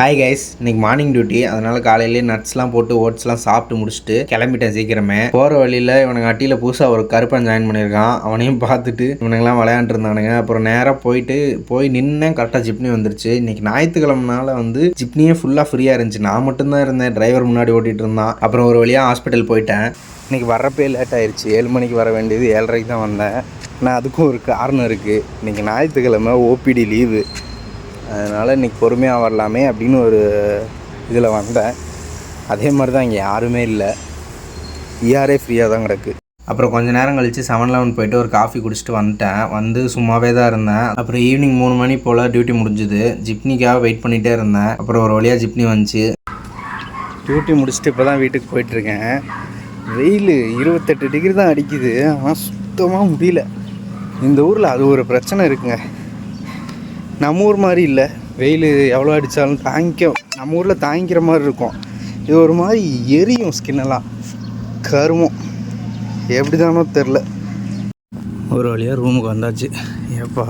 Hi guys, இன்னைக்கு morning duty. அதனால காலையிலேயே நட்ஸ்லாம் போட்டு ஓட்ஸ்லாம் சாப்பிட்டு முடிச்சுட்டு கிளம்பிட்டேன் சீக்கிரமே. போகிற வழியில் இவனுங்க அட்டியில் புதுசாக ஒரு கருப்பன் ஜாயின் பண்ணியிருக்கான். அவனையும் பார்த்துட்டு இவனுங்கெல்லாம் விளையாண்டுருந்தானுங்க. அப்புறம் நேராக போய் நின்னேன். கரெக்டாக ஜிப்னி வந்துருச்சு. இன்னைக்கு ஞாயிற்றுக்கிழமனால ஜிப்னியே ஃபுல்லாக ஃப்ரீயாக இருந்துச்சு. நான் மட்டும்தான் இருந்தேன், டிரைவர் முன்னாடி ஓட்டிகிட்டு இருந்தான். அப்புறம் ஒரு வழியாக ஹாஸ்பிட்டல் போயிட்டேன். இன்றைக்கி வரப்பே லேட் ஆயிடுச்சு. 7 மணிக்கு வர வேண்டியது 7:30 தான் வந்தேன். ஆனால் அதுக்கும் ஒரு காரணம் இருக்குது. இன்றைக்கி ஞாயிற்றுக்கிழமை ஓபிடி லீவு. அதனால் இன்றைக்கி பொறுமையாக வரலாமே அப்படின்னு ஒரு இதில் வந்தேன். அதே மாதிரி தான் இங்கே யாருமே இல்லை, ஈஆரே ஃப்ரீயாக தான் கிடக்கு. அப்புறம் கொஞ்சம் நேரம் கழித்து 7-Eleven போய்ட்டு ஒரு காஃபி குடிச்சிட்டு வந்துட்டேன். சும்மாவே தான் இருந்தேன். அப்புறம் ஈவினிங் 3 மணி போல் டியூட்டி முடிஞ்சுது. ஜிப்னிக்காக வெயிட் பண்ணிகிட்டே இருந்தேன். அப்புறம் ஒரு வழியாக ஜிப்னி வந்துச்சு. டியூட்டி முடிச்சுட்டு இப்போ தான் வீட்டுக்கு போயிட்டுருக்கேன். வெயில் 28 டிகிரி தான் அடிக்குது. ஆனால் சுத்தமாக முடியல. இந்த ஊரில் அது ஒரு பிரச்சனை இருக்குங்க. நம்ம ஊர் மாதிரி இல்லை. வெயில் எவ்வளோ அடித்தாலும் நம்ம ஊரில் தாங்கிக்கிற மாதிரி இருக்கும். இது ஒரு மாதிரி எரியும், ஸ்கின்னெல்லாம் கருமம். எப்படி தானோ தெரில. ஒரு வழியாக ரூமுக்கு வந்தாச்சு. ஏப்பா